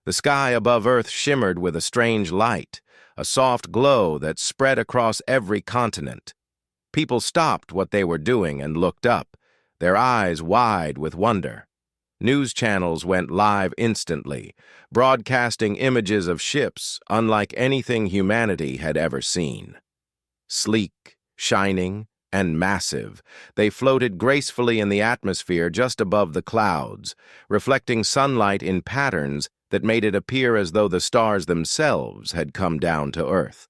The sky above Earth shimmered with a strange light, a soft glow that spread across every continent. People stopped what they were doing and looked up, their eyes wide with wonder. News channels went live instantly, broadcasting images of ships unlike anything humanity had ever seen. Sleek, shining, and massive, they floated gracefully in the atmosphere just above the clouds, reflecting sunlight in patterns that made it appear as though the stars themselves had come down to Earth.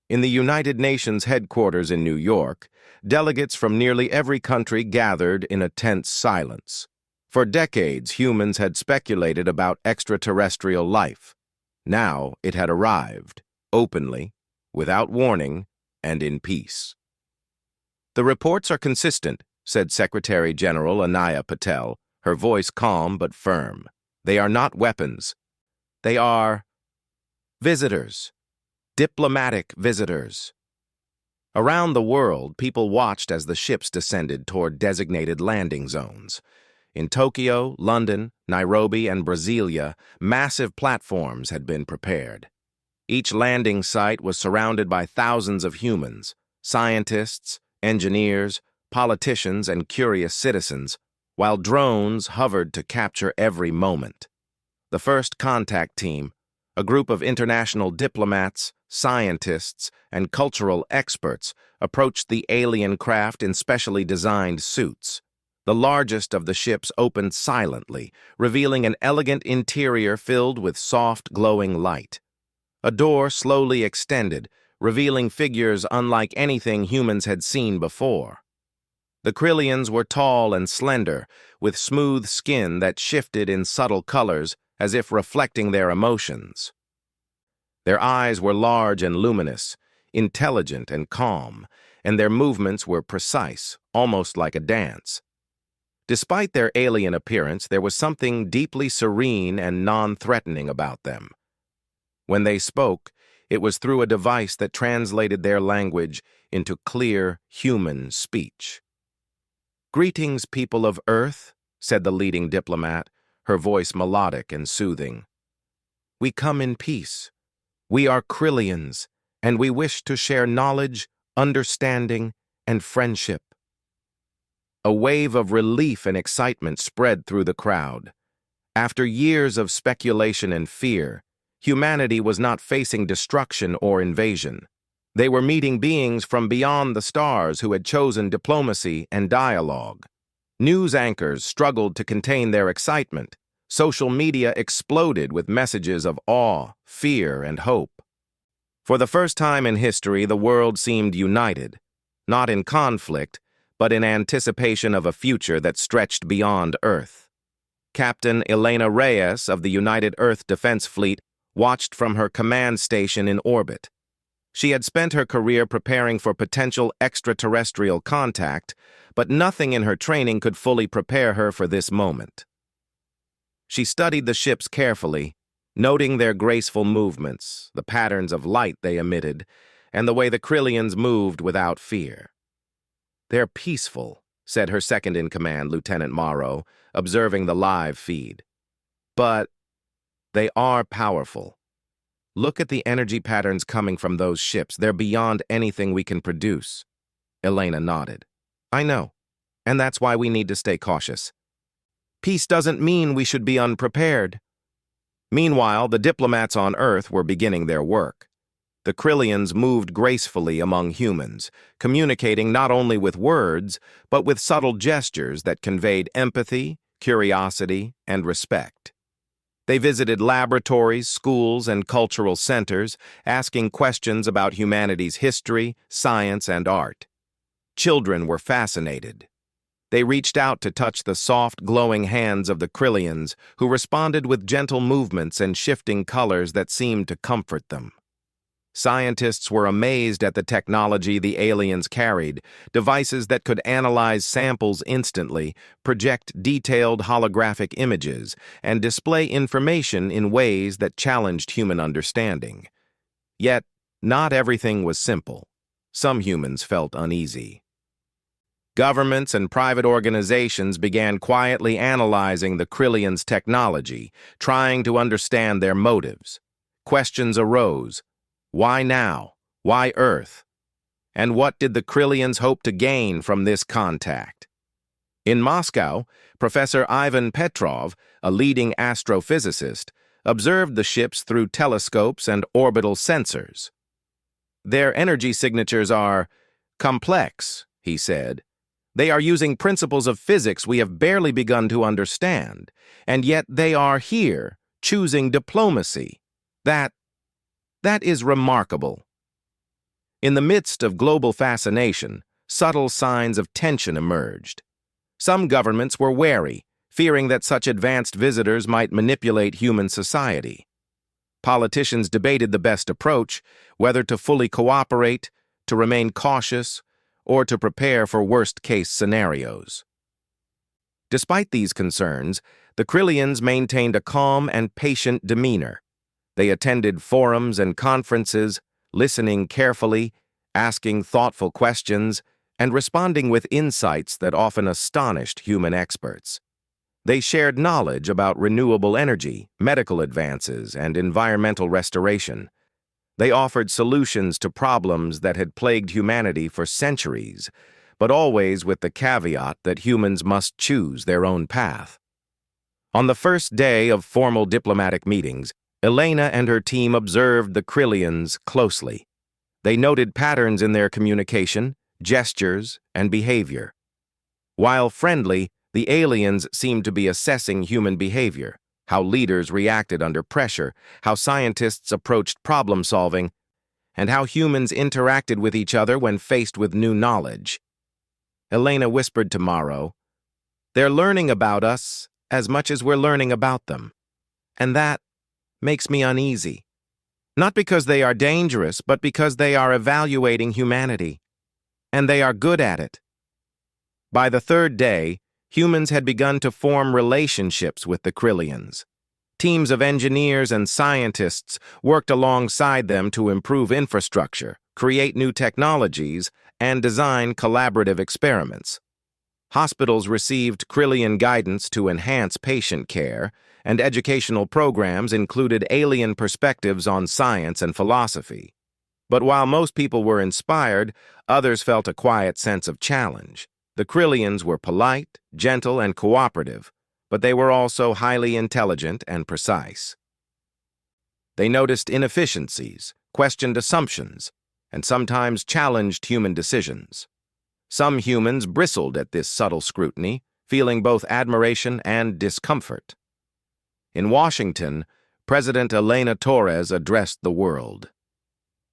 In the United Nations headquarters in New York, delegates from nearly every country gathered in a tense silence. For decades, humans had speculated about extraterrestrial life. Now it had arrived, openly, without warning, and in peace. "The reports are consistent," said Secretary General Anaya Patel, her voice calm but firm. "They are not weapons. They are visitors. Diplomatic visitors." Around the world, people watched as the ships descended toward designated landing zones. In Tokyo, London, Nairobi, and Brasilia, massive platforms had been prepared. Each landing site was surrounded by thousands of humans, scientists, engineers, politicians, and curious citizens, while drones hovered to capture every moment. The first contact team, a group of international diplomats, scientists, and cultural experts, approached the alien craft in specially designed suits. The largest of the ships opened silently, revealing an elegant interior filled with soft, glowing light. A door slowly extended, revealing figures unlike anything humans had seen before. The Krillians were tall and slender, with smooth skin that shifted in subtle colors as if reflecting their emotions. Their eyes were large and luminous, intelligent and calm, and their movements were precise, almost like a dance. Despite their alien appearance, there was something deeply serene and non-threatening about them. When they spoke, it was through a device that translated their language into clear, human speech. "Greetings, people of Earth," said the leading diplomat, her voice melodic and soothing. "We come in peace. We are Krillians, and we wish to share knowledge, understanding, and friendship." A wave of relief and excitement spread through the crowd. After years of speculation and fear, humanity was not facing destruction or invasion. They were meeting beings from beyond the stars who had chosen diplomacy and dialogue. News anchors struggled to contain their excitement. Social media exploded with messages of awe, fear, and hope. For the first time in history, the world seemed united, not in conflict, but in anticipation of a future that stretched beyond Earth. Captain Elena Reyes of the United Earth Defense Fleet watched from her command station in orbit. She had spent her career preparing for potential extraterrestrial contact, but nothing in her training could fully prepare her for this moment. She studied the ships carefully, noting their graceful movements, the patterns of light they emitted, and the way the Krillians moved without fear. "They're peaceful," said her second-in-command, Lieutenant Morrow, observing the live feed. "But they are powerful. Look at the energy patterns coming from those ships. They're beyond anything we can produce." Elena nodded. "I know, and that's why we need to stay cautious. Peace doesn't mean we should be unprepared." Meanwhile, the diplomats on Earth were beginning their work. The Krillians moved gracefully among humans, communicating not only with words, but with subtle gestures that conveyed empathy, curiosity, and respect. They visited laboratories, schools, and cultural centers, asking questions about humanity's history, science, and art. Children were fascinated. They reached out to touch the soft, glowing hands of the Krillians, who responded with gentle movements and shifting colors that seemed to comfort them. Scientists were amazed at the technology the aliens carried, devices that could analyze samples instantly, project detailed holographic images, and display information in ways that challenged human understanding. Yet, not everything was simple. Some humans felt uneasy. Governments and private organizations began quietly analyzing the Krillians' technology, trying to understand their motives. Questions arose. Why now? Why Earth? And what did the Krillians hope to gain from this contact? In Moscow, Professor Ivan Petrov, a leading astrophysicist, observed the ships through telescopes and orbital sensors. Their energy signatures are complex, he said. They are using principles of physics we have barely begun to understand, and yet they are here, choosing diplomacy. That is remarkable. In the midst of global fascination, subtle signs of tension emerged. Some governments were wary, fearing that such advanced visitors might manipulate human society. Politicians debated the best approach, whether to fully cooperate, to remain cautious, or to prepare for worst-case scenarios. Despite these concerns, the Krillians maintained a calm and patient demeanor. They attended forums and conferences, listening carefully, asking thoughtful questions, and responding with insights that often astonished human experts. They shared knowledge about renewable energy, medical advances, and environmental restoration. They offered solutions to problems that had plagued humanity for centuries, but always with the caveat that humans must choose their own path. On the first day of formal diplomatic meetings, Elena and her team observed the Krillians closely. They noted patterns in their communication, gestures, and behavior. While friendly, the aliens seemed to be assessing human behavior, how leaders reacted under pressure, how scientists approached problem-solving, and how humans interacted with each other when faced with new knowledge. Elena whispered to Morrow, "They're learning about us as much as we're learning about them. And that makes me uneasy. Not because they are dangerous, but because they are evaluating humanity. And they are good at it." By the third day, humans had begun to form relationships with the Krillians. Teams of engineers and scientists worked alongside them to improve infrastructure, create new technologies, and design collaborative experiments. Hospitals received Krillian guidance to enhance patient care, and educational programs included alien perspectives on science and philosophy. But while most people were inspired, others felt a quiet sense of challenge. The Krillians were polite, gentle, and cooperative, but they were also highly intelligent and precise. They noticed inefficiencies, questioned assumptions, and sometimes challenged human decisions. Some humans bristled at this subtle scrutiny, feeling both admiration and discomfort. In Washington, President Elena Torres addressed the world.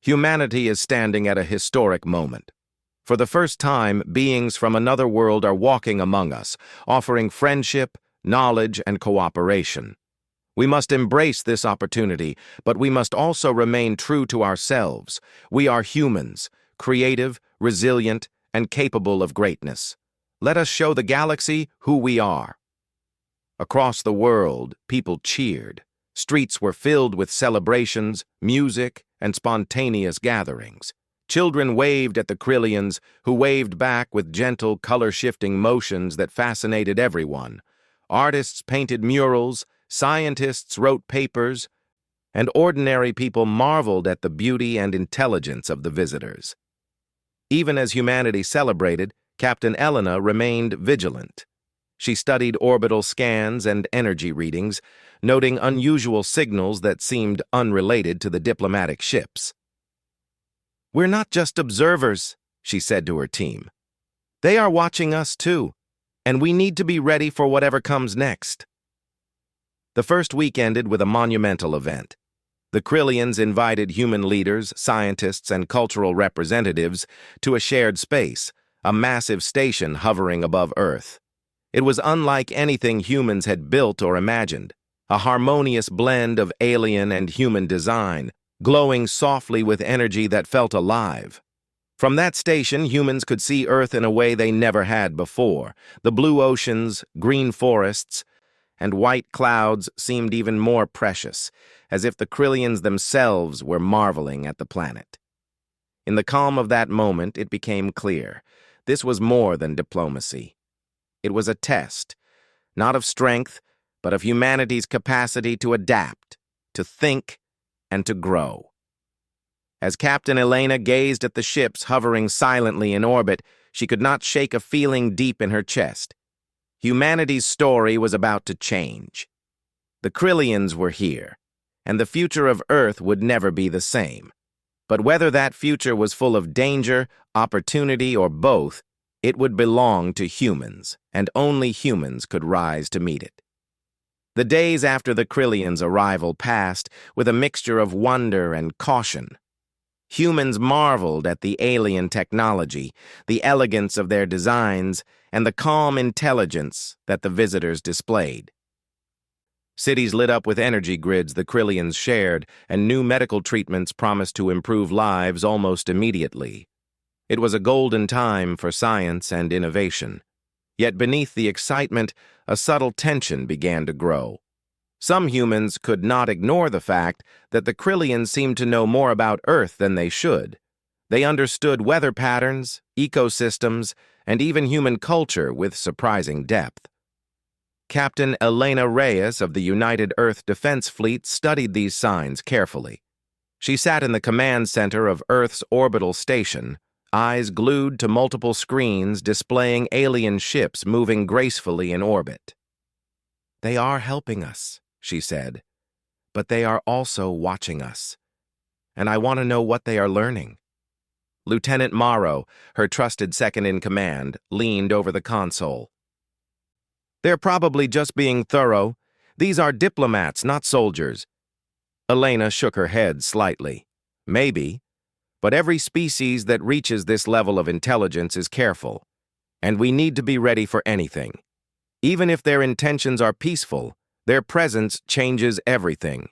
Humanity is standing at a historic moment. For the first time, beings from another world are walking among us, offering friendship, knowledge, and cooperation. We must embrace this opportunity, but we must also remain true to ourselves. We are humans, creative, resilient, and capable of greatness. Let us show the galaxy who we are. Across the world, people cheered. Streets were filled with celebrations, music, and spontaneous gatherings. Children waved at the Krillians, who waved back with gentle, color-shifting motions that fascinated everyone. Artists painted murals, scientists wrote papers, and ordinary people marveled at the beauty and intelligence of the visitors. Even as humanity celebrated, Captain Elena remained vigilant. She studied orbital scans and energy readings, noting unusual signals that seemed unrelated to the diplomatic ships. "We're not just observers," she said to her team. "They are watching us too, and we need to be ready for whatever comes next." The first week ended with a monumental event. The Krillians invited human leaders, scientists, and cultural representatives to a shared space, a massive station hovering above Earth. It was unlike anything humans had built or imagined, a harmonious blend of alien and human design, glowing softly with energy that felt alive. From that station, humans could see Earth in a way they never had before. The blue oceans, green forests, and white clouds seemed even more precious, as if the Krillians themselves were marveling at the planet. In the calm of that moment, it became clear. This was more than diplomacy. It was a test, not of strength, but of humanity's capacity to adapt, to think, and to grow. As Captain Elena gazed at the ships hovering silently in orbit, she could not shake a feeling deep in her chest. Humanity's story was about to change. The Krillians were here, and the future of Earth would never be the same. But whether that future was full of danger, opportunity, or both, it would belong to humans, and only humans could rise to meet it. The days after the Krillians' arrival passed with a mixture of wonder and caution. Humans marveled at the alien technology, the elegance of their designs, and the calm intelligence that the visitors displayed. Cities lit up with energy grids the Krillians shared, and new medical treatments promised to improve lives almost immediately. It was a golden time for science and innovation. Yet beneath the excitement, a subtle tension began to grow. Some humans could not ignore the fact that the Krillians seemed to know more about Earth than they should. They understood weather patterns, ecosystems, and even human culture with surprising depth. Captain Elena Reyes of the United Earth Defense Fleet studied these signs carefully. She sat in the command center of Earth's orbital station, eyes glued to multiple screens displaying alien ships moving gracefully in orbit. "They are helping us," she said, "but they are also watching us. And I want to know what they are learning." Lieutenant Morrow, her trusted second-in-command, leaned over the console. "They're probably just being thorough. These are diplomats, not soldiers." Elena shook her head slightly. "Maybe. But every species that reaches this level of intelligence is careful, and we need to be ready for anything. Even if their intentions are peaceful, their presence changes everything."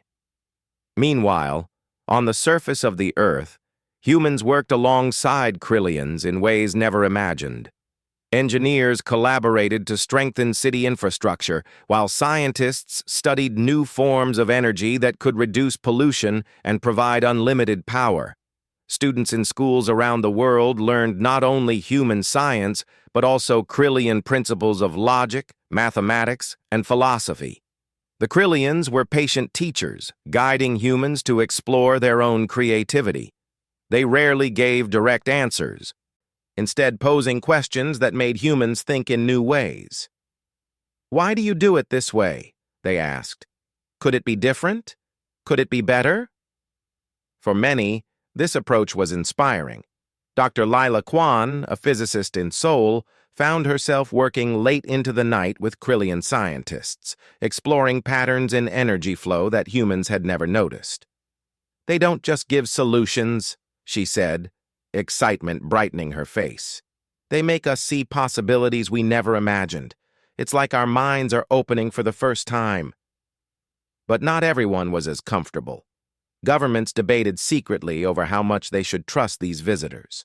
Meanwhile, on the surface of the Earth, humans worked alongside Krillians in ways never imagined. Engineers collaborated to strengthen city infrastructure, while scientists studied new forms of energy that could reduce pollution and provide unlimited power. Students in schools around the world learned not only human science, but also Krillian principles of logic, mathematics, and philosophy. The Krillians were patient teachers, guiding humans to explore their own creativity. They rarely gave direct answers, instead posing questions that made humans think in new ways. "Why do you do it this way?" they asked. "Could it be different? Could it be better?" For many, this approach was inspiring. Dr. Lila Kwan, a physicist in Seoul, found herself working late into the night with Krillian scientists, exploring patterns in energy flow that humans had never noticed. "They don't just give solutions," she said, excitement brightening her face. "They make us see possibilities we never imagined. It's like our minds are opening for the first time." But not everyone was as comfortable. Governments debated secretly over how much they should trust these visitors.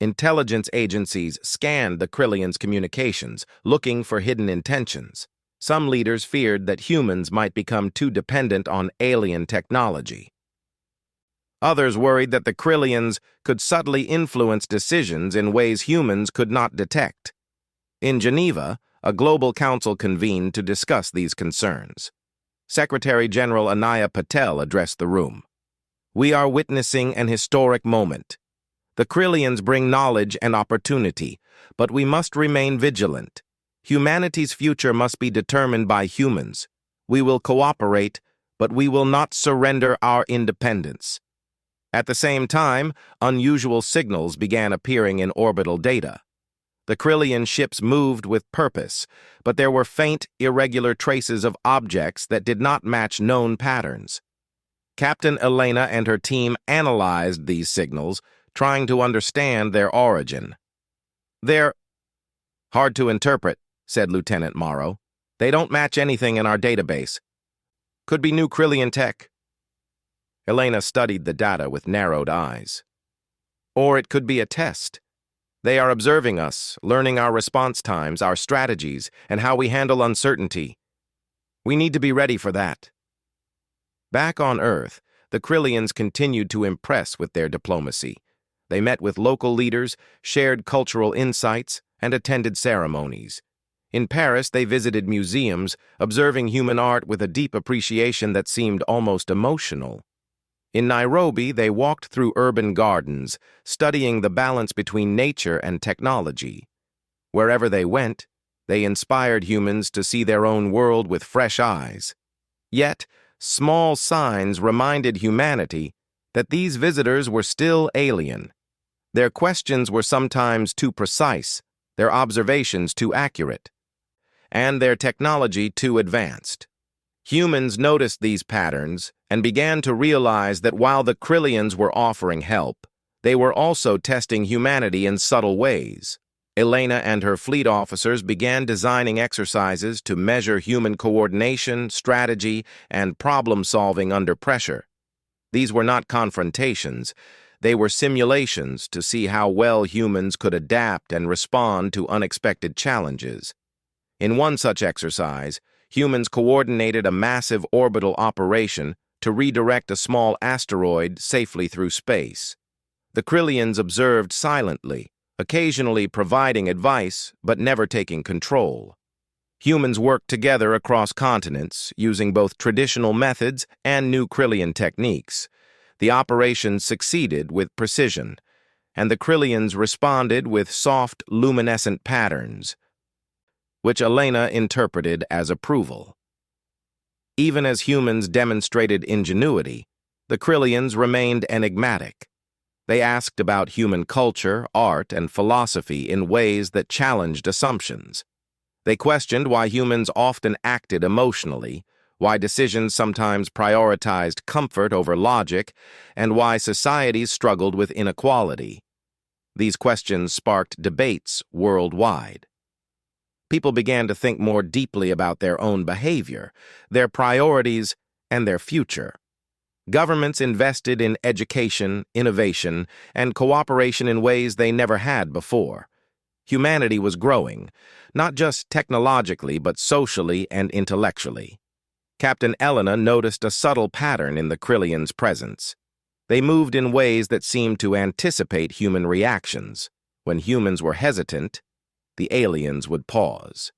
Intelligence agencies scanned the Krillians' communications, looking for hidden intentions. Some leaders feared that humans might become too dependent on alien technology. Others worried that the Krillians could subtly influence decisions in ways humans could not detect. In Geneva, a global council convened to discuss these concerns. Secretary General Anaya Patel addressed the room. "We are witnessing an historic moment. The Krillians bring knowledge and opportunity, but we must remain vigilant. Humanity's future must be determined by humans. We will cooperate, but we will not surrender our independence." At the same time, unusual signals began appearing in orbital data. The Krillian ships moved with purpose, but there were faint, irregular traces of objects that did not match known patterns. Captain Elena and her team analyzed these signals, trying to understand their origin. "They're hard to interpret," said Lieutenant Morrow. "They don't match anything in our database. Could be new Krillian tech." Elena studied the data with narrowed eyes. "Or it could be a test. They are observing us, learning our response times, our strategies, and how we handle uncertainty. We need to be ready for that." Back on Earth, the Krillians continued to impress with their diplomacy. They met with local leaders, shared cultural insights, and attended ceremonies. In Paris, they visited museums, observing human art with a deep appreciation that seemed almost emotional. In Nairobi, they walked through urban gardens, studying the balance between nature and technology. Wherever they went, they inspired humans to see their own world with fresh eyes. Yet, small signs reminded humanity that these visitors were still alien. Their questions were sometimes too precise, their observations too accurate, and their technology too advanced. Humans noticed these patterns and began to realize that while the Krillians were offering help, they were also testing humanity in subtle ways. Elena and her fleet officers began designing exercises to measure human coordination, strategy, and problem-solving under pressure. These were not confrontations. They were simulations to see how well humans could adapt and respond to unexpected challenges. In one such exercise, humans coordinated a massive orbital operation to redirect a small asteroid safely through space. The Krillians observed silently, occasionally providing advice but never taking control. Humans worked together across continents, using both traditional methods and new Krillian techniques. The operation succeeded with precision, and the Krillians responded with soft, luminescent patterns, which Elena interpreted as approval. Even as humans demonstrated ingenuity, the Krillians remained enigmatic. They asked about human culture, art, and philosophy in ways that challenged assumptions. They questioned why humans often acted emotionally, why decisions sometimes prioritized comfort over logic, and why societies struggled with inequality. These questions sparked debates worldwide. People began to think more deeply about their own behavior, their priorities, and their future. Governments invested in education, innovation, and cooperation in ways they never had before. Humanity was growing, not just technologically but socially and intellectually. Captain Elena noticed a subtle pattern in the Krillians' presence. They moved in ways that seemed to anticipate human reactions. When humans were hesitant, the aliens would pause.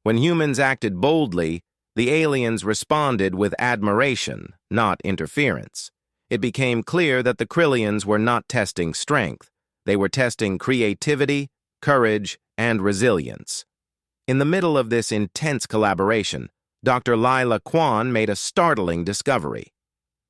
When humans acted boldly, the aliens responded with admiration, not interference. It became clear that the Krillians were not testing strength. They were testing creativity, courage, and resilience. In the middle of this intense collaboration, Dr. Lila Kwan made a startling discovery.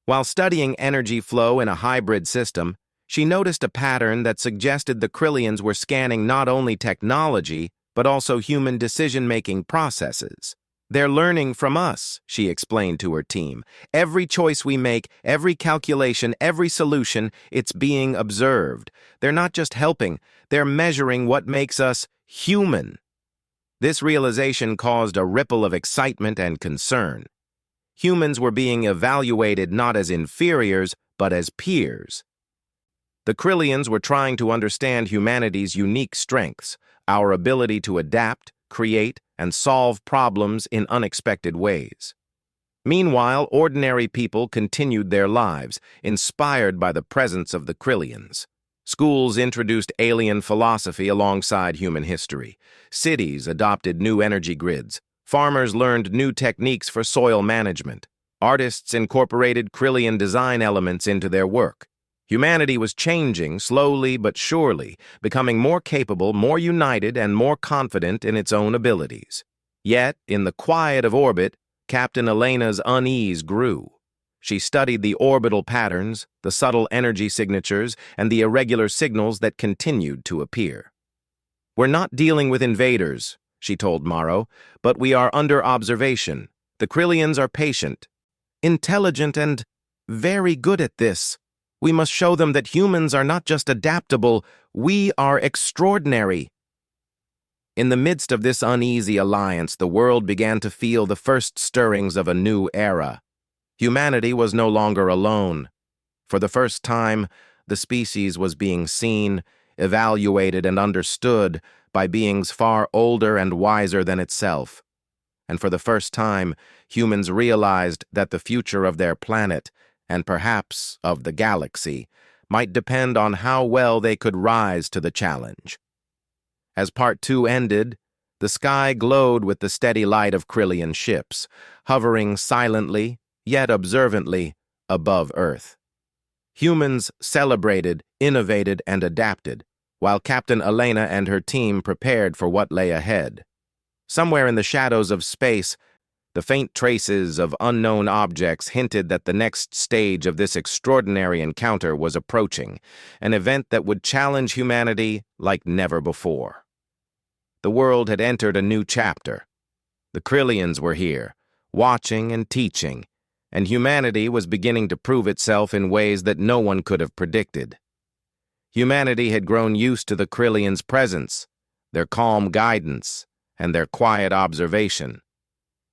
While studying energy flow in a hybrid system, she noticed a pattern that suggested the Krillians were scanning not only technology, but also human decision-making processes. "They're learning from us," she explained to her team. "Every choice we make, every calculation, every solution, it's being observed. They're not just helping, they're measuring what makes us human." This realization caused a ripple of excitement and concern. Humans were being evaluated not as inferiors, but as peers. The Krillians were trying to understand humanity's unique strengths, our ability to adapt, create, and solve problems in unexpected ways. Meanwhile, ordinary people continued their lives, inspired by the presence of the Krillians. Schools introduced alien philosophy alongside human history. Cities adopted new energy grids. Farmers learned new techniques for soil management. Artists incorporated Krillian design elements into their work. Humanity was changing slowly but surely, becoming more capable, more united, and more confident in its own abilities. Yet, in the quiet of orbit, Captain Elena's unease grew. She studied the orbital patterns, the subtle energy signatures, and the irregular signals that continued to appear. "We're not dealing with invaders," she told Morrow, "but we are under observation. The Krillians are patient, intelligent, and very good at this. We must show them that humans are not just adaptable, we are extraordinary." In the midst of this uneasy alliance, the world began to feel the first stirrings of a new era. Humanity was no longer alone. For the first time, the species was being seen, evaluated, and understood by beings far older and wiser than itself. And for the first time, humans realized that the future of their planet, and perhaps of the galaxy, might depend on how well they could rise to the challenge. As Part 2 ended, the sky glowed with the steady light of Kryllian ships, hovering silently, yet observantly, above Earth. Humans celebrated, innovated, and adapted, while Captain Elena and her team prepared for what lay ahead. Somewhere in the shadows of space, the faint traces of unknown objects hinted that the next stage of this extraordinary encounter was approaching, an event that would challenge humanity like never before. The world had entered a new chapter. The Kryllians were here, watching and teaching, and humanity was beginning to prove itself in ways that no one could have predicted. Humanity had grown used to the Kryllians' presence, their calm guidance, and their quiet observation.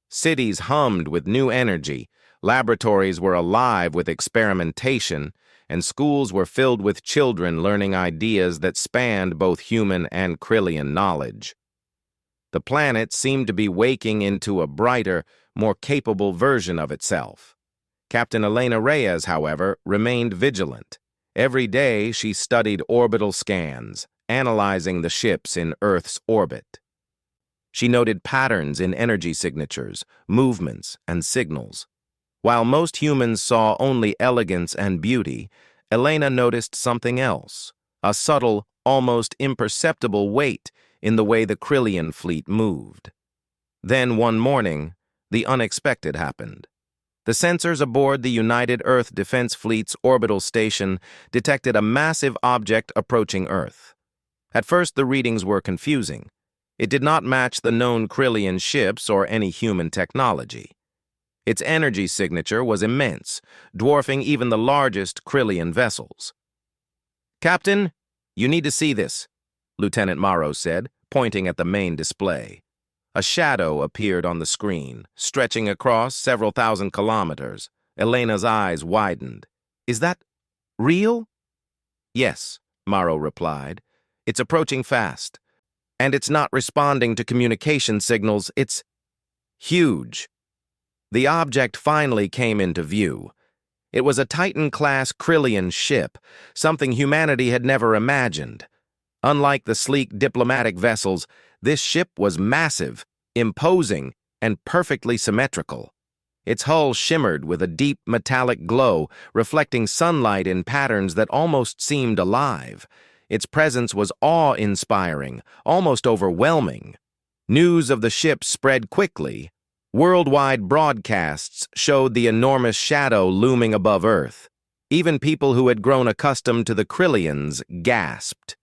Cities hummed with new energy, laboratories were alive with experimentation, and schools were filled with children learning ideas that spanned both human and Kryllian knowledge. The planet seemed to be waking into a brighter, more capable version of itself. Captain Elena Reyes, however, remained vigilant. Every day she studied orbital scans, analyzing the ships in Earth's orbit. She noted patterns in energy signatures, movements, and signals. While most humans saw only elegance and beauty, Elena noticed something else, a subtle, almost imperceptible weight in the way the Kryllian fleet moved. Then one morning, the unexpected happened. The sensors aboard the United Earth Defense Fleet's orbital station detected a massive object approaching Earth. At first, the readings were confusing. It did not match the known Kryllian ships or any human technology. Its energy signature was immense, dwarfing even the largest Kryllian vessels. "Captain, you need to see this," Lieutenant Morrow said, pointing at the main display. A shadow appeared on the screen, stretching across several thousand kilometers. Elena's eyes widened. "Is that real?" "Yes," Morrow replied. "It's approaching fast. And it's not responding to communication signals. It's huge." The object finally came into view. It was a Titan-class Kryllian ship, something humanity had never imagined. Unlike the sleek diplomatic vessels, this ship was massive, imposing, and perfectly symmetrical. Its hull shimmered with a deep metallic glow, reflecting sunlight in patterns that almost seemed alive. Its presence was awe-inspiring, almost overwhelming. News of the ship spread quickly. Worldwide broadcasts showed the enormous shadow looming above Earth. Even people who had grown accustomed to the Kryllians gasped.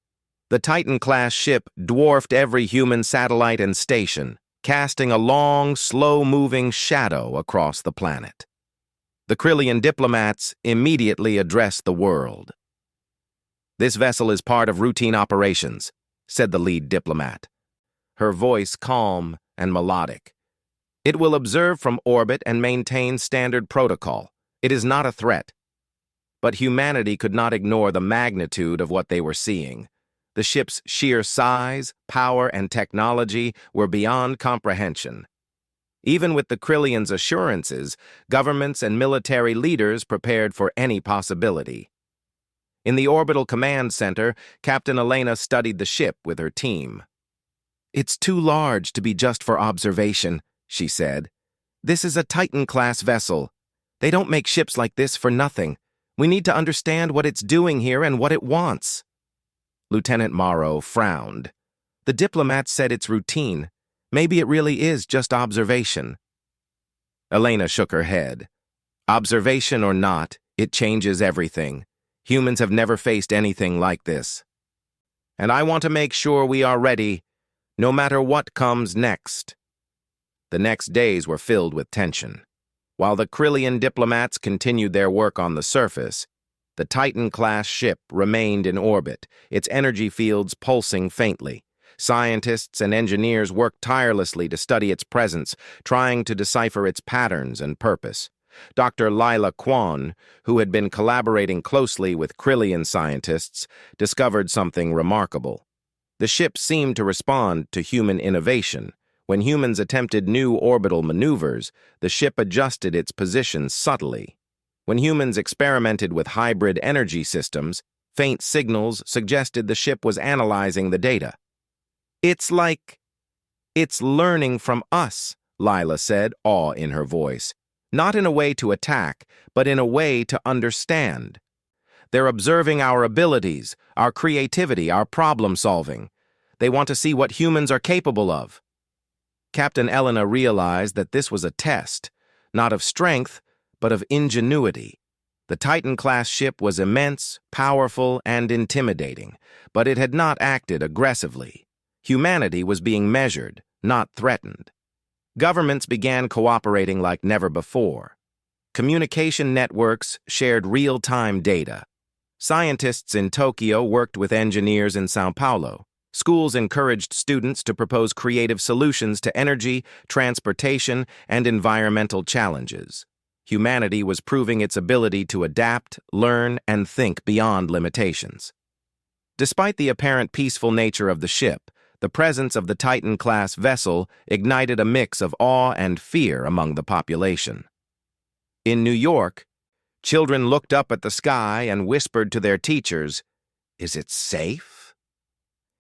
The Titan-class ship dwarfed every human satellite and station, casting a long, slow-moving shadow across the planet. The Kryllian diplomats immediately addressed the world. "This vessel is part of routine operations," said the lead diplomat, her voice calm and melodic. "It will observe from orbit and maintain standard protocol. It is not a threat." But humanity could not ignore the magnitude of what they were seeing. The ship's sheer size, power, and technology were beyond comprehension. Even with the Kryllians' assurances, governments and military leaders prepared for any possibility. In the orbital command center, Captain Elena studied the ship with her team. "It's too large to be just for observation," she said. "This is a Titan-class vessel. They don't make ships like this for nothing. We need to understand what it's doing here and what it wants." Lieutenant Morrow frowned. "The diplomat said it's routine. Maybe it really is just observation." Elena shook her head. "Observation or not, it changes everything. Humans have never faced anything like this. And I want to make sure we are ready, no matter what comes next." The next days were filled with tension. While the Kryllian diplomats continued their work on the surface, the Titan-class ship remained in orbit, its energy fields pulsing faintly. Scientists and engineers worked tirelessly to study its presence, trying to decipher its patterns and purpose. Dr. Lila Kwan, who had been collaborating closely with Kryllian scientists, discovered something remarkable. The ship seemed to respond to human innovation. When humans attempted new orbital maneuvers, the ship adjusted its position subtly. When humans experimented with hybrid energy systems, faint signals suggested the ship was analyzing the data. "It's like it's learning from us," Lila said, awe in her voice. "Not in a way to attack, but in a way to understand. They're observing our abilities, our creativity, our problem-solving. They want to see what humans are capable of." Captain Elena realized that this was a test, not of strength, but of ingenuity. The Titan-class ship was immense, powerful, and intimidating, but it had not acted aggressively. Humanity was being measured, not threatened. Governments began cooperating like never before. Communication networks shared real-time data. Scientists in Tokyo worked with engineers in São Paulo. Schools encouraged students to propose creative solutions to energy, transportation, and environmental challenges. Humanity was proving its ability to adapt, learn, and think beyond limitations. Despite the apparent peaceful nature of the ship, the presence of the Titan-class vessel ignited a mix of awe and fear among the population. In New York, children looked up at the sky and whispered to their teachers, "Is it safe?"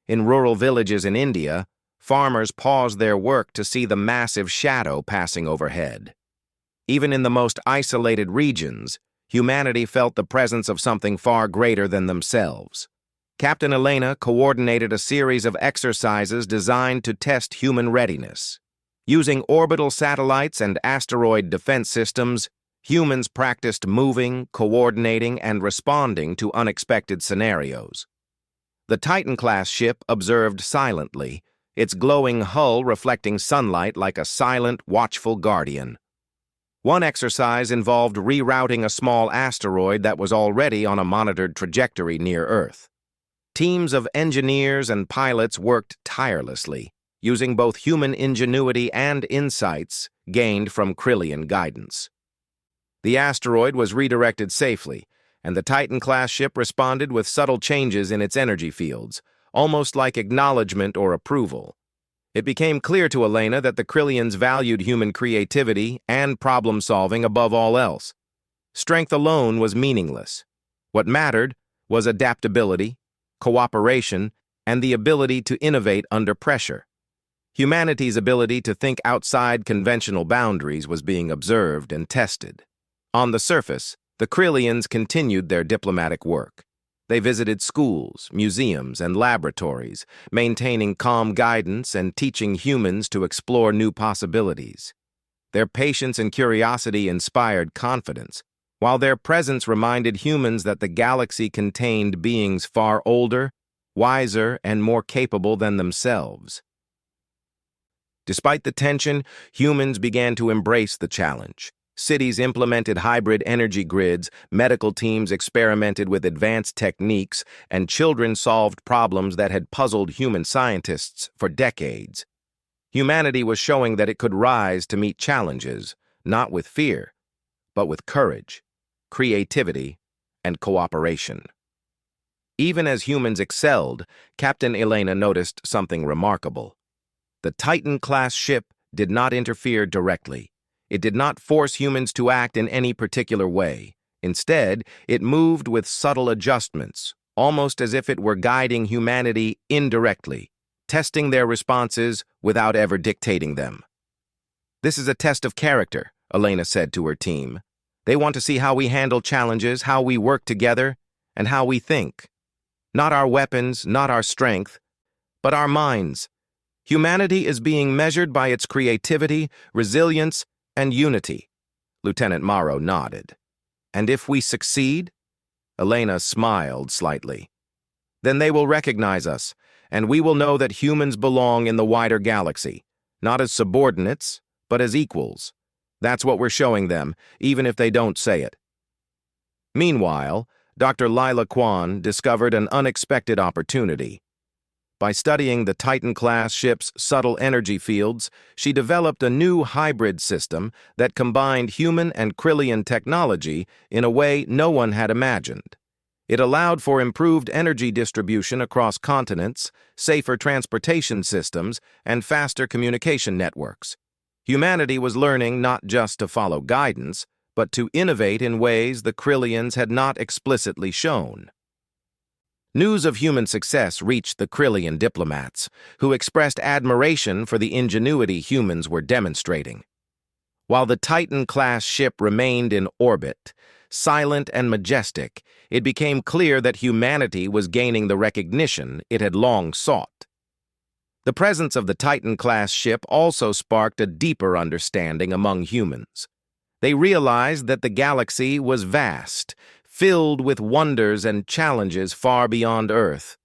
In rural villages in India, farmers paused their work to see the massive shadow passing overhead. Even in the most isolated regions, humanity felt the presence of something far greater than themselves. Captain Elena coordinated a series of exercises designed to test human readiness. Using orbital satellites and asteroid defense systems, humans practiced moving, coordinating, and responding to unexpected scenarios. The Titan-class ship observed silently, its glowing hull reflecting sunlight like a silent, watchful guardian. One exercise involved rerouting a small asteroid that was already on a monitored trajectory near Earth. Teams of engineers and pilots worked tirelessly, using both human ingenuity and insights gained from Krillian guidance. The asteroid was redirected safely, and the Titan-class ship responded with subtle changes in its energy fields, almost like acknowledgement or approval. It became clear to Elena that the Krillians valued human creativity and problem-solving above all else. Strength alone was meaningless. What mattered was adaptability, cooperation, and the ability to innovate under pressure. Humanity's ability to think outside conventional boundaries was being observed and tested. On the surface, the Krillians continued their diplomatic work. They visited schools, museums, and laboratories, maintaining calm guidance and teaching humans to explore new possibilities. Their patience and curiosity inspired confidence, while their presence reminded humans that the galaxy contained beings far older, wiser, and more capable than themselves. Despite the tension, humans began to embrace the challenge. Cities implemented hybrid energy grids, medical teams experimented with advanced techniques, and children solved problems that had puzzled human scientists for decades. Humanity was showing that it could rise to meet challenges, not with fear, but with courage, creativity, and cooperation. Even as humans excelled, Captain Elena noticed something remarkable. The Titan-class ship did not interfere directly. It did not force humans to act in any particular way. Instead, it moved with subtle adjustments, almost as if it were guiding humanity indirectly, testing their responses without ever dictating them. "This is a test of character," Elena said to her team. "They want to see how we handle challenges, how we work together, and how we think. Not our weapons, not our strength, but our minds. Humanity is being measured by its creativity, resilience, and unity." Lieutenant Morrow nodded. "And if we succeed?" Elena smiled slightly. "Then they will recognize us, and we will know that humans belong in the wider galaxy, not as subordinates, but as equals. That's what we're showing them, even if they don't say it." Meanwhile, Dr. Lila Kwan discovered an unexpected opportunity. By studying the Titan-class ship's subtle energy fields, she developed a new hybrid system that combined human and Krillian technology in a way no one had imagined. It allowed for improved energy distribution across continents, safer transportation systems, and faster communication networks. Humanity was learning not just to follow guidance, but to innovate in ways the Krillians had not explicitly shown. News of human success reached the Krillian diplomats, who expressed admiration for the ingenuity humans were demonstrating. While the Titan-class ship remained in orbit, silent and majestic, it became clear that humanity was gaining the recognition it had long sought. The presence of the Titan-class ship also sparked a deeper understanding among humans. They realized that the galaxy was vast, filled with wonders and challenges far beyond Earth.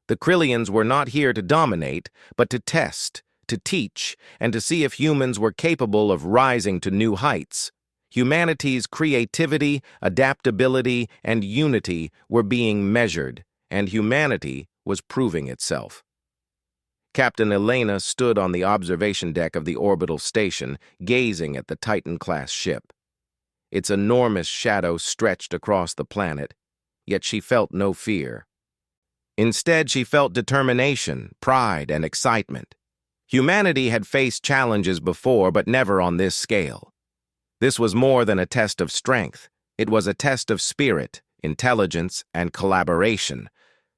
The Krillians were not here to dominate, but to test, to teach, and to see if humans were capable of rising to new heights. Humanity's creativity, adaptability, and unity were being measured, and humanity was proving itself. Captain Elena stood on the observation deck of the orbital station, gazing at the Titan-class ship. Its enormous shadow stretched across the planet, yet she felt no fear. Instead, she felt determination, pride, and excitement. Humanity had faced challenges before, but never on this scale. This was more than a test of strength. It was a test of spirit, intelligence, and collaboration.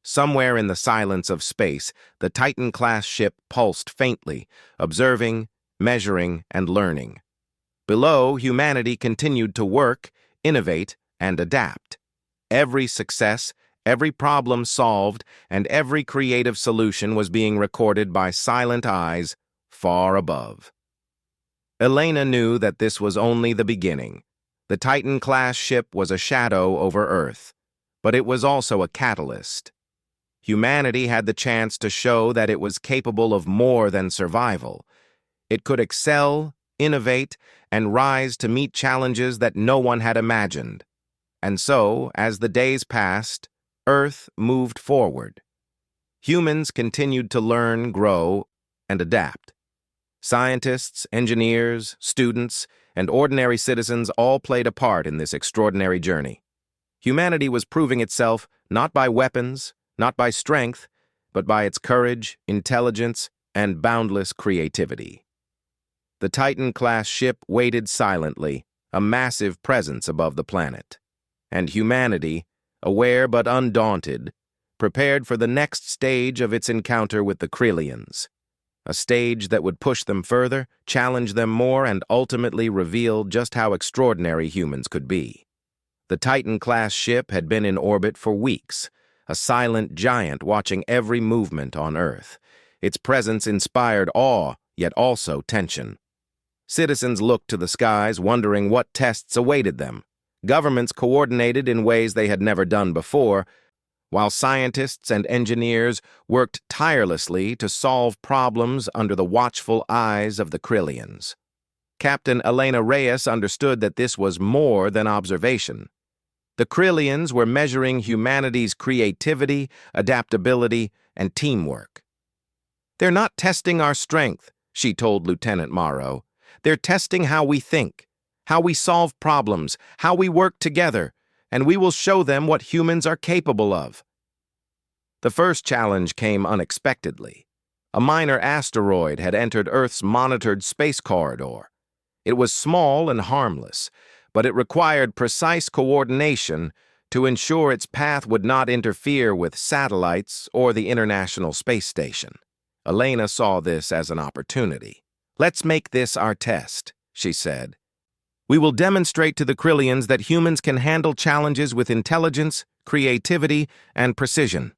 Somewhere in the silence of space, the Titan-class ship pulsed faintly, observing, measuring, and learning. Below, humanity continued to work, innovate, and adapt. Every success, every problem solved, and every creative solution was being recorded by silent eyes far above. Elena knew that this was only the beginning. The Titan-class ship was a shadow over Earth, but it was also a catalyst. Humanity had the chance to show that it was capable of more than survival. It could excel, innovate, and rise to meet challenges that no one had imagined. And so, as the days passed, Earth moved forward. Humans continued to learn, grow, and adapt. Scientists, engineers, students, and ordinary citizens all played a part in this extraordinary journey. Humanity was proving itself not by weapons, not by strength, but by its courage, intelligence, and boundless creativity. The Titan-class ship waited silently, a massive presence above the planet. And humanity, aware but undaunted, prepared for the next stage of its encounter with the Krillians. A stage that would push them further, challenge them more, and ultimately reveal just how extraordinary humans could be. The Titan-class ship had been in orbit for weeks, a silent giant watching every movement on Earth. Its presence inspired awe, yet also tension. Citizens looked to the skies, wondering what tests awaited them. Governments coordinated in ways they had never done before, while scientists and engineers worked tirelessly to solve problems under the watchful eyes of the Krillians. Captain Elena Reyes understood that this was more than observation. The Krillians were measuring humanity's creativity, adaptability, and teamwork. "They're not testing our strength," she told Lieutenant Morrow. "They're testing how we think, how we solve problems, how we work together, and we will show them what humans are capable of." The first challenge came unexpectedly. A minor asteroid had entered Earth's monitored space corridor. It was small and harmless, but it required precise coordination to ensure its path would not interfere with satellites or the International Space Station. Elena saw this as an opportunity. "Let's make this our test," she said. "We will demonstrate to the Krillians that humans can handle challenges with intelligence, creativity, and precision."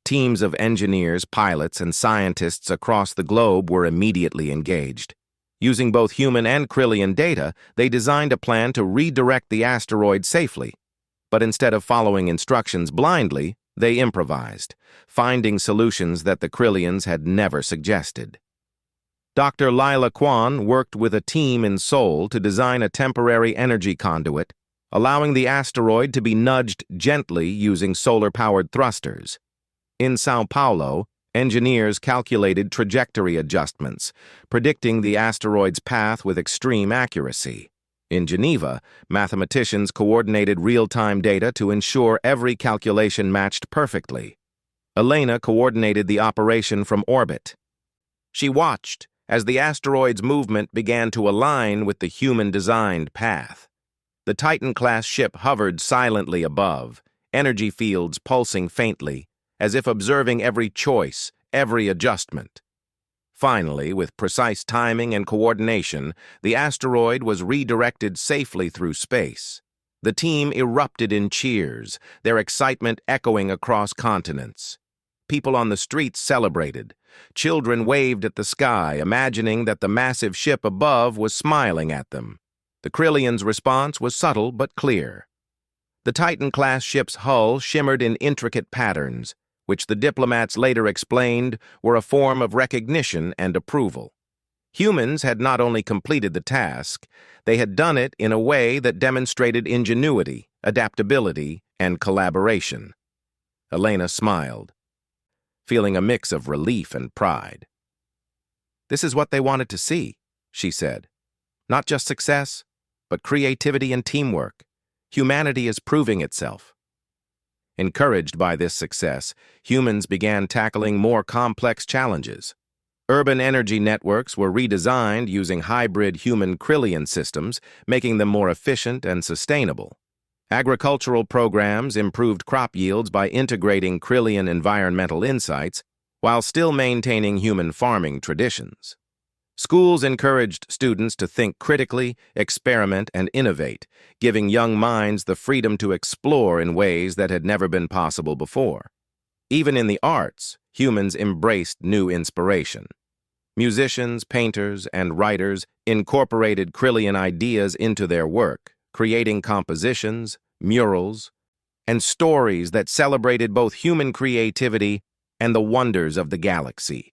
Teams of engineers, pilots, and scientists across the globe were immediately engaged. Using both human and Krillian data, they designed a plan to redirect the asteroid safely. But instead of following instructions blindly, they improvised, finding solutions that the Krillians had never suggested. Dr. Lila Kwan worked with a team in Seoul to design a temporary energy conduit, allowing the asteroid to be nudged gently using solar-powered thrusters. In Sao Paulo, engineers calculated trajectory adjustments, predicting the asteroid's path with extreme accuracy. In Geneva, mathematicians coordinated real-time data to ensure every calculation matched perfectly. Elena coordinated the operation from orbit. She watched as the asteroid's movement began to align with the human-designed path. The Titan-class ship hovered silently above, energy fields pulsing faintly, as if observing every choice, every adjustment. Finally, with precise timing and coordination, the asteroid was redirected safely through space. The team erupted in cheers, their excitement echoing across continents. People on the streets celebrated. Children waved at the sky, imagining that the massive ship above was smiling at them. The Krillians' response was subtle but clear. The Titan-class ship's hull shimmered in intricate patterns, which the diplomats later explained were a form of recognition and approval. Humans had not only completed the task, they had done it in a way that demonstrated ingenuity, adaptability, and collaboration. Elena smiled, feeling a mix of relief and pride. "This is what they wanted to see," she said. "Not just success, but creativity and teamwork. Humanity is proving itself." Encouraged by this success, humans began tackling more complex challenges. Urban energy networks were redesigned using hybrid human-Krillian systems, making them more efficient and sustainable. Agricultural programs improved crop yields by integrating Krillian environmental insights while still maintaining human farming traditions. Schools encouraged students to think critically, experiment, and innovate, giving young minds the freedom to explore in ways that had never been possible before. Even in the arts, humans embraced new inspiration. Musicians, painters, and writers incorporated Krillian ideas into their work, creating compositions, murals, and stories that celebrated both human creativity and the wonders of the galaxy.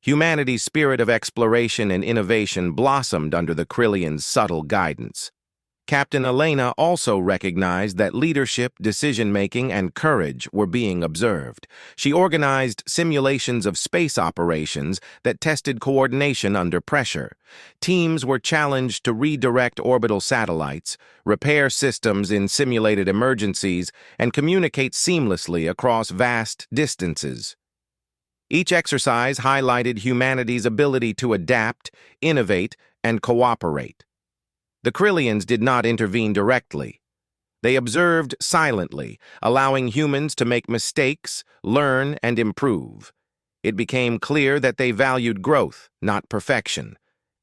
Humanity's spirit of exploration and innovation blossomed under the Krillians' subtle guidance. Captain Elena also recognized that leadership, decision-making, and courage were being observed. She organized simulations of space operations that tested coordination under pressure. Teams were challenged to redirect orbital satellites, repair systems in simulated emergencies, and communicate seamlessly across vast distances. Each exercise highlighted humanity's ability to adapt, innovate, and cooperate. The Krillians did not intervene directly. They observed silently, allowing humans to make mistakes, learn, and improve. It became clear that they valued growth, not perfection.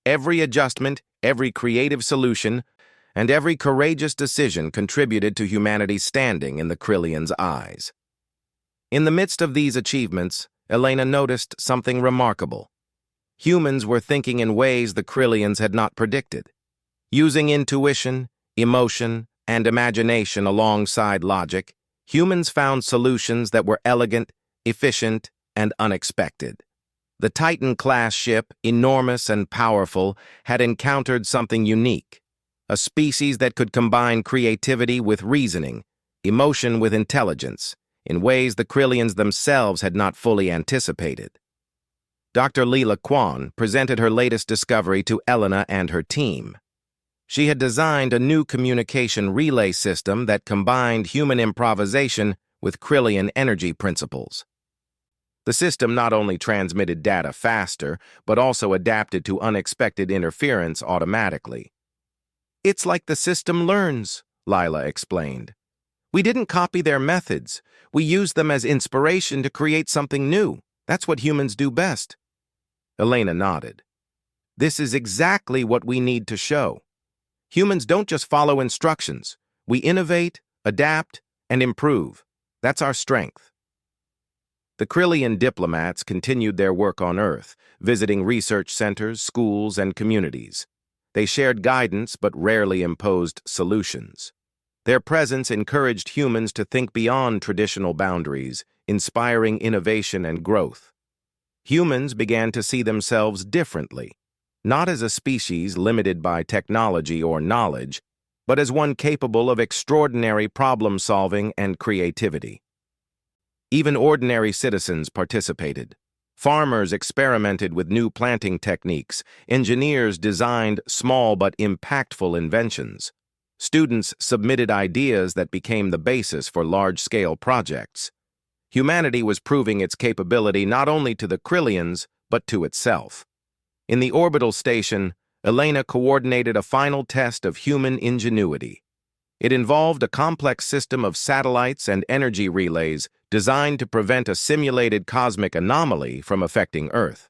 Every adjustment, every creative solution, and every courageous decision contributed to humanity's standing in the Krillians' eyes. In the midst of these achievements, Elena noticed something remarkable. Humans were thinking in ways the Krillians had not predicted. Using intuition, emotion, and imagination alongside logic, humans found solutions that were elegant, efficient, and unexpected. The Titan-class ship, enormous and powerful, had encountered something unique, a species that could combine creativity with reasoning, emotion with intelligence, in ways the Krillians themselves had not fully anticipated. Dr. Leela Kwan presented her latest discovery to Elena and her team. She had designed a new communication relay system that combined human improvisation with Krillian energy principles. The system not only transmitted data faster, but also adapted to unexpected interference automatically. "It's like the system learns," Lila explained. "We didn't copy their methods. We used them as inspiration to create something new. That's what humans do best." Elena nodded. "This is exactly what we need to show. Humans don't just follow instructions. We innovate, adapt, and improve. That's our strength." The Krillian diplomats continued their work on Earth, visiting research centers, schools, and communities. They shared guidance but rarely imposed solutions. Their presence encouraged humans to think beyond traditional boundaries, inspiring innovation and growth. Humans began to see themselves differently, not as a species limited by technology or knowledge, but as one capable of extraordinary problem-solving and creativity. Even ordinary citizens participated. Farmers experimented with new planting techniques. Engineers designed small but impactful inventions. Students submitted ideas that became the basis for large-scale projects. Humanity was proving its capability not only to the Krillians, but to itself. In the orbital station, Elena coordinated a final test of human ingenuity. It involved a complex system of satellites and energy relays designed to prevent a simulated cosmic anomaly from affecting Earth.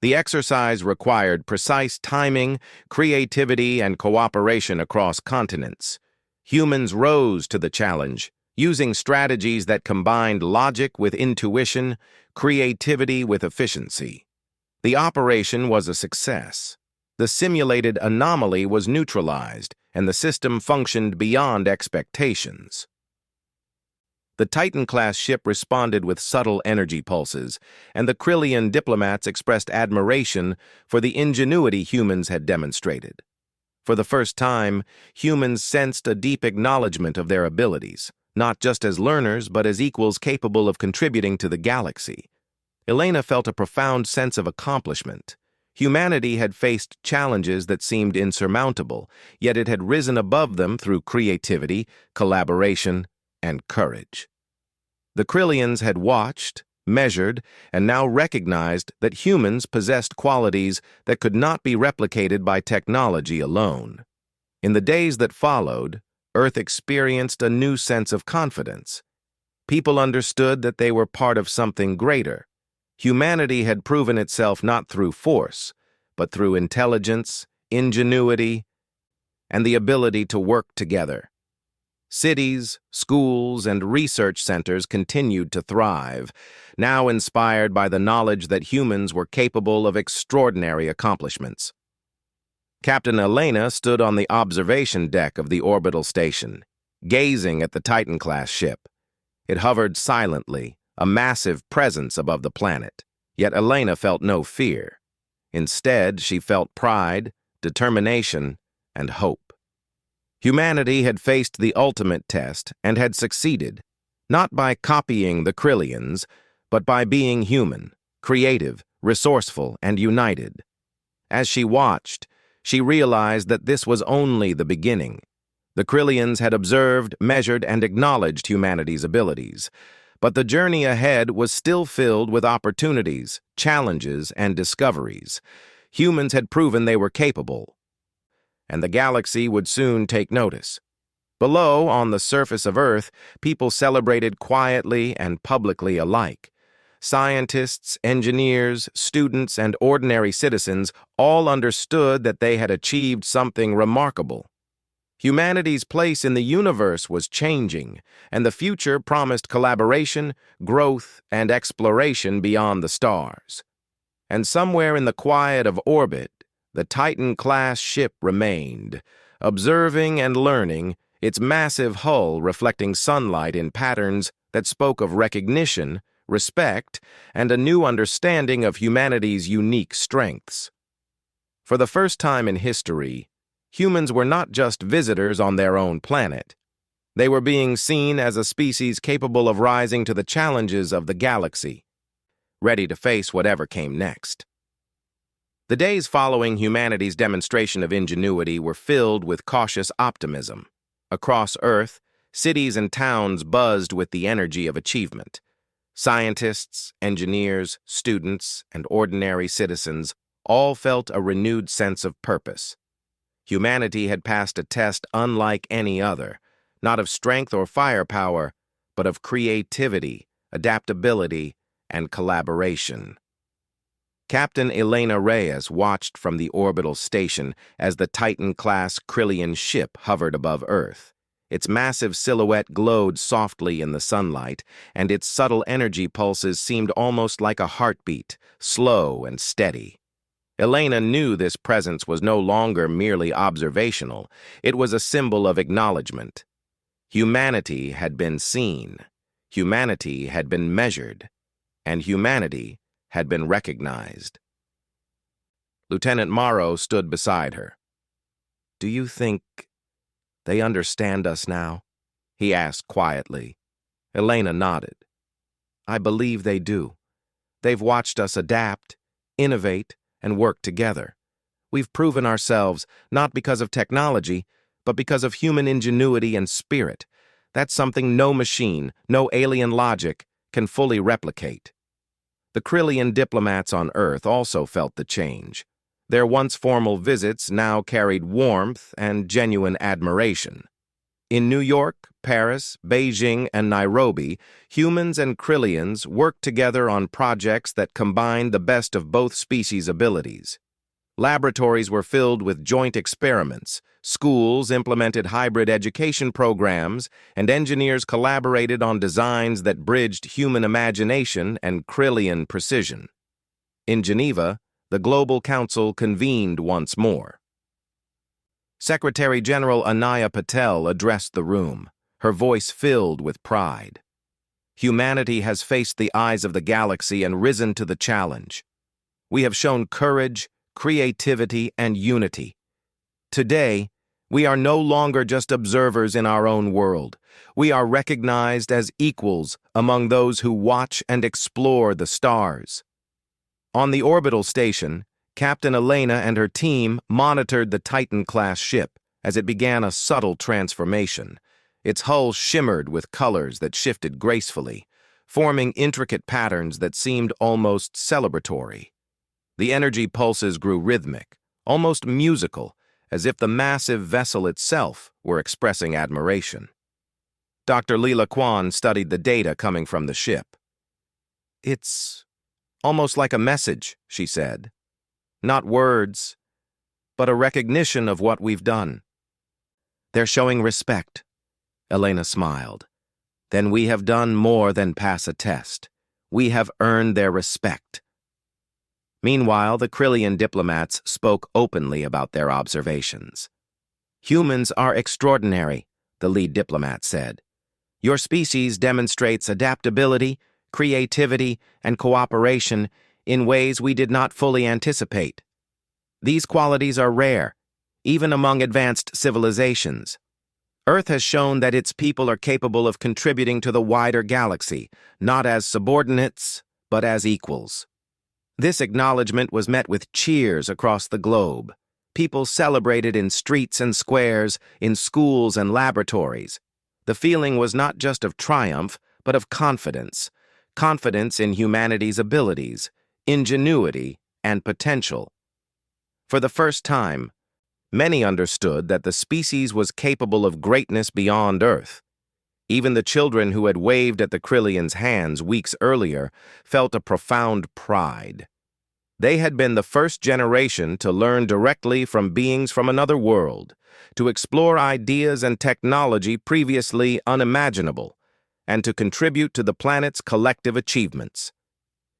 The exercise required precise timing, creativity, and cooperation across continents. Humans rose to the challenge, using strategies that combined logic with intuition, creativity with efficiency. The operation was a success. The simulated anomaly was neutralized, and the system functioned beyond expectations. The Titan-class ship responded with subtle energy pulses, and the Krillian diplomats expressed admiration for the ingenuity humans had demonstrated. For the first time, humans sensed a deep acknowledgement of their abilities, not just as learners but as equals capable of contributing to the galaxy. Elena felt a profound sense of accomplishment. Humanity had faced challenges that seemed insurmountable, yet it had risen above them through creativity, collaboration, and courage. The Krillians had watched, measured, and now recognized that humans possessed qualities that could not be replicated by technology alone. In the days that followed, Earth experienced a new sense of confidence. People understood that they were part of something greater. Humanity had proven itself not through force, but through intelligence, ingenuity, and the ability to work together. Cities, schools, and research centers continued to thrive, now inspired by the knowledge that humans were capable of extraordinary accomplishments. Captain Elena stood on the observation deck of the orbital station, gazing at the Titan-class ship. It hovered silently, a massive presence above the planet, yet Elena felt no fear. Instead, she felt pride, determination, and hope. Humanity had faced the ultimate test and had succeeded, not by copying the Krillians, but by being human, creative, resourceful, and united. As she watched, she realized that this was only the beginning. The Krillians had observed, measured, and acknowledged humanity's abilities, but the journey ahead was still filled with opportunities, challenges, and discoveries. Humans had proven they were capable, and the galaxy would soon take notice. Below, on the surface of Earth, people celebrated quietly and publicly alike. Scientists, engineers, students, and ordinary citizens all understood that they had achieved something remarkable. Humanity's place in the universe was changing, and the future promised collaboration, growth, and exploration beyond the stars. And somewhere in the quiet of orbit, the Titan-class ship remained, observing and learning, its massive hull reflecting sunlight in patterns that spoke of recognition, respect, and a new understanding of humanity's unique strengths. For the first time in history, humans were not just visitors on their own planet. They were being seen as a species capable of rising to the challenges of the galaxy, ready to face whatever came next. The days following humanity's demonstration of ingenuity were filled with cautious optimism. Across Earth, cities and towns buzzed with the energy of achievement. Scientists, engineers, students, and ordinary citizens all felt a renewed sense of purpose. Humanity had passed a test unlike any other, not of strength or firepower, but of creativity, adaptability, and collaboration. Captain Elena Reyes watched from the orbital station as the Titan-class Krillian ship hovered above Earth. Its massive silhouette glowed softly in the sunlight, and its subtle energy pulses seemed almost like a heartbeat, slow and steady. Elena knew this presence was no longer merely observational. It was a symbol of acknowledgement. Humanity had been seen, humanity had been measured, and humanity had been recognized. Lieutenant Morrow stood beside her. "Do you think they understand us now?" he asked quietly. Elena nodded. "I believe they do. They've watched us adapt, innovate, and work together. We've proven ourselves not because of technology, but because of human ingenuity and spirit. That's something no machine, no alien logic can fully replicate." The Krillian diplomats on Earth also felt the change. Their once formal visits now carried warmth and genuine admiration. In New York, Paris, Beijing, and Nairobi, humans and Krillians worked together on projects that combined the best of both species' abilities. Laboratories were filled with joint experiments, schools implemented hybrid education programs, and engineers collaborated on designs that bridged human imagination and Krillian precision. In Geneva, the Global Council convened once more. Secretary General Anaya Patel addressed the room, her voice filled with pride. Humanity has faced the eyes of the galaxy and risen to the challenge. We have shown courage, creativity, and unity. Today, we are no longer just observers in our own world. We are recognized as equals among those who watch and explore the stars. On the orbital station, Captain Elena and her team monitored the Titan-class ship as it began a subtle transformation. Its hull shimmered with colors that shifted gracefully, forming intricate patterns that seemed almost celebratory. The energy pulses grew rhythmic, almost musical, as if the massive vessel itself were expressing admiration. Dr. Leela Kwan studied the data coming from the ship. "It's almost like a message," she said. "Not words, but a recognition of what we've done." "They're showing respect," Elena smiled. "Then we have done more than pass a test. We have earned their respect." Meanwhile, the Krillian diplomats spoke openly about their observations. "Humans are extraordinary," the lead diplomat said. "Your species demonstrates adaptability, creativity, and cooperation in ways we did not fully anticipate. These qualities are rare, even among advanced civilizations. Earth has shown that its people are capable of contributing to the wider galaxy, not as subordinates, but as equals." This acknowledgement was met with cheers across the globe. People celebrated in streets and squares, in schools and laboratories. The feeling was not just of triumph, but of confidence. Confidence in humanity's abilities, ingenuity, and potential. For the first time, many understood that the species was capable of greatness beyond Earth. Even the children who had waved at the Krillians' hands weeks earlier felt a profound pride. They had been the first generation to learn directly from beings from another world, to explore ideas and technology previously unimaginable, and to contribute to the planet's collective achievements.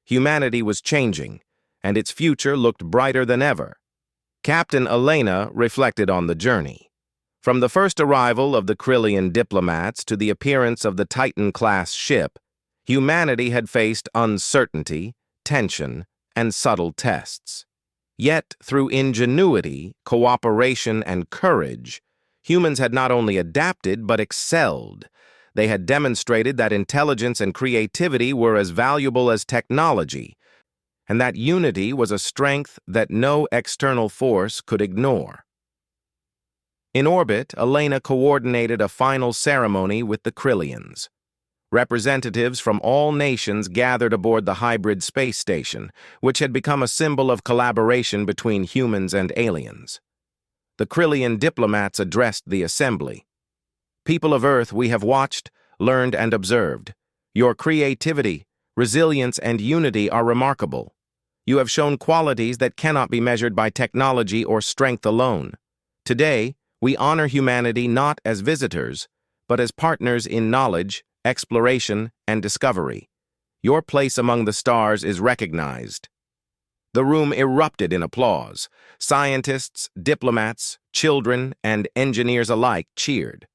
Humanity was changing, and its future looked brighter than ever. Captain Elena reflected on the journey. From the first arrival of the Krillian diplomats to the appearance of the Titan-class ship, humanity had faced uncertainty, tension, and subtle tests. Yet, through ingenuity, cooperation, and courage, humans had not only adapted but excelled. They had demonstrated that intelligence and creativity were as valuable as technology, and that unity was a strength that no external force could ignore. In orbit, Elena coordinated a final ceremony with the Krillians. Representatives from all nations gathered aboard the hybrid space station, which had become a symbol of collaboration between humans and aliens. The Krillian diplomats addressed the assembly. "People of Earth, we have watched, learned, and observed. Your creativity, resilience, and unity are remarkable. You have shown qualities that cannot be measured by technology or strength alone. Today, we honor humanity not as visitors, but as partners in knowledge, exploration, and discovery. Your place among the stars is recognized." The room erupted in applause. Scientists, diplomats, children, and engineers alike cheered.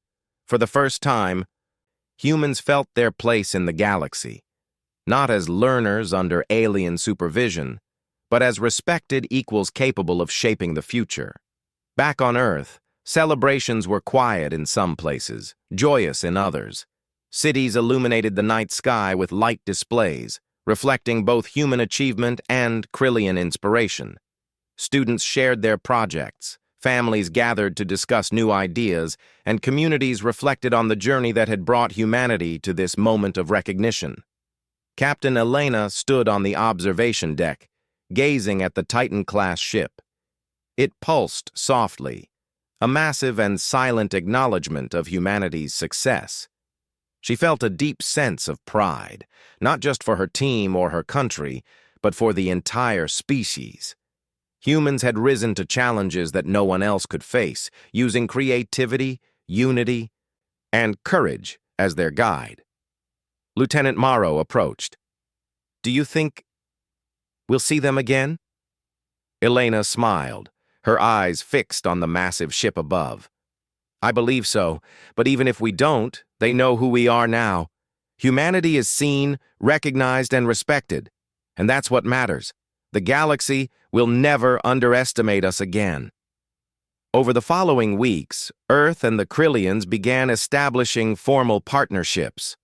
For the first time, humans felt their place in the galaxy, not as learners under alien supervision, but as respected equals capable of shaping the future. Back on Earth, celebrations were quiet in some places, joyous in others. Cities illuminated the night sky with light displays, reflecting both human achievement and Krillian inspiration. Students shared their projects, families gathered to discuss new ideas, and communities reflected on the journey that had brought humanity to this moment of recognition. Captain Elena stood on the observation deck, gazing at the Titan-class ship. It pulsed softly, a massive and silent acknowledgement of humanity's success. She felt a deep sense of pride, not just for her team or her country, but for the entire species. Humans had risen to challenges that no one else could face, using creativity, unity, and courage as their guide. Lieutenant Morrow approached. "Do you think we'll see them again?" Elena smiled, her eyes fixed on the massive ship above. "I believe so, but even if we don't, they know who we are now. Humanity is seen, recognized, and respected, and that's what matters. The galaxy will never underestimate us again." Over the following weeks, Earth and the Krillians began establishing formal partnerships.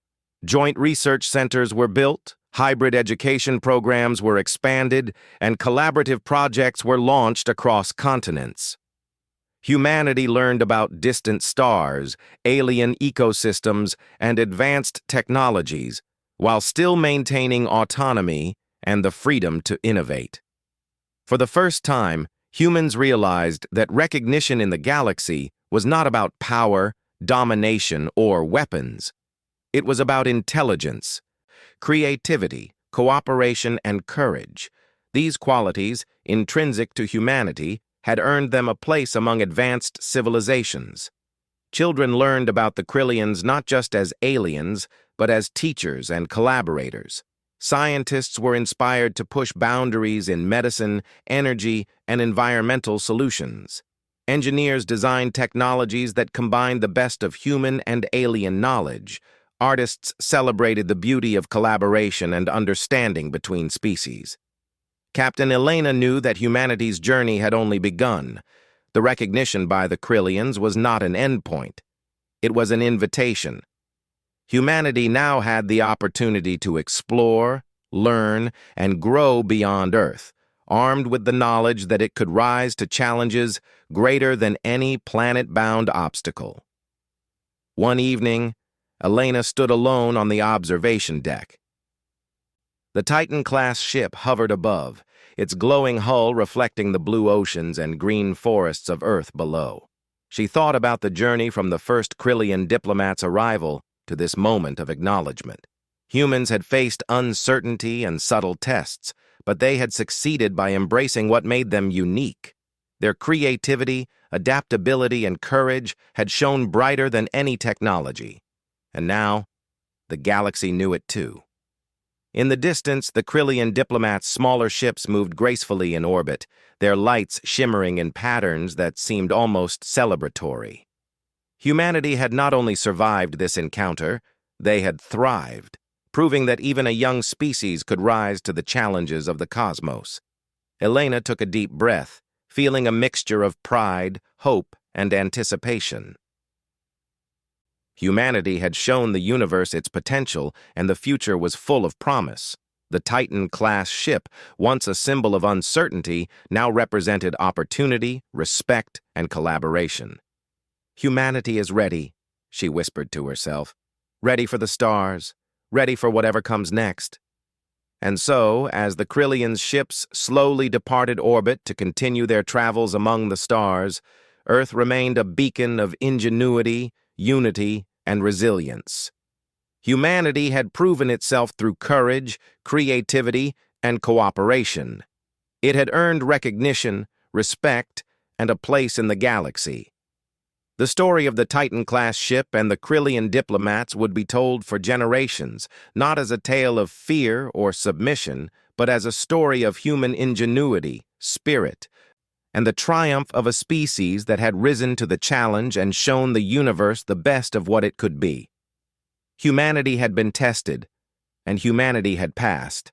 Joint research centers were built, hybrid education programs were expanded, and collaborative projects were launched across continents. Humanity learned about distant stars, alien ecosystems, and advanced technologies, while still maintaining autonomy and the freedom to innovate. For the first time, humans realized that recognition in the galaxy was not about power, domination, or weapons. It was about intelligence, creativity, cooperation, and courage. These qualities, intrinsic to humanity, had earned them a place among advanced civilizations. Children learned about the Krillians not just as aliens, but as teachers and collaborators. Scientists were inspired to push boundaries in medicine, energy, and environmental solutions. Engineers designed technologies that combined the best of human and alien knowledge. Artists celebrated the beauty of collaboration and understanding between species. Captain Elena knew that humanity's journey had only begun. The recognition by the Krillians was not an endpoint. It was an invitation. Humanity now had the opportunity to explore, learn, and grow beyond Earth, armed with the knowledge that it could rise to challenges greater than any planet-bound obstacle. One evening, Elena stood alone on the observation deck. The Titan-class ship hovered above, its glowing hull reflecting the blue oceans and green forests of Earth below. She thought about the journey from the first Krillian diplomat's arrival to this moment of acknowledgement. Humans had faced uncertainty and subtle tests, but they had succeeded by embracing what made them unique. Their creativity, adaptability, and courage had shone brighter than any technology. And now, the galaxy knew it too. In the distance, the Krillian diplomats' smaller ships moved gracefully in orbit, their lights shimmering in patterns that seemed almost celebratory. Humanity had not only survived this encounter, they had thrived, proving that even a young species could rise to the challenges of the cosmos. Elena took a deep breath, feeling a mixture of pride, hope, and anticipation. Humanity had shown the universe its potential, and the future was full of promise. The Titan-class ship, once a symbol of uncertainty, now represented opportunity, respect, and collaboration. "Humanity is ready," she whispered to herself. "Ready for the stars, ready for whatever comes next." And so, as the Krillians' ships slowly departed orbit to continue their travels among the stars, Earth remained a beacon of ingenuity, unity, and resilience. Humanity had proven itself through courage, creativity, and cooperation. It had earned recognition, respect, and a place in the galaxy. The story of the Titan-class ship and the Krillian diplomats would be told for generations, not as a tale of fear or submission, but as a story of human ingenuity, spirit, and the triumph of a species that had risen to the challenge and shown the universe the best of what it could be. Humanity had been tested, and humanity had passed.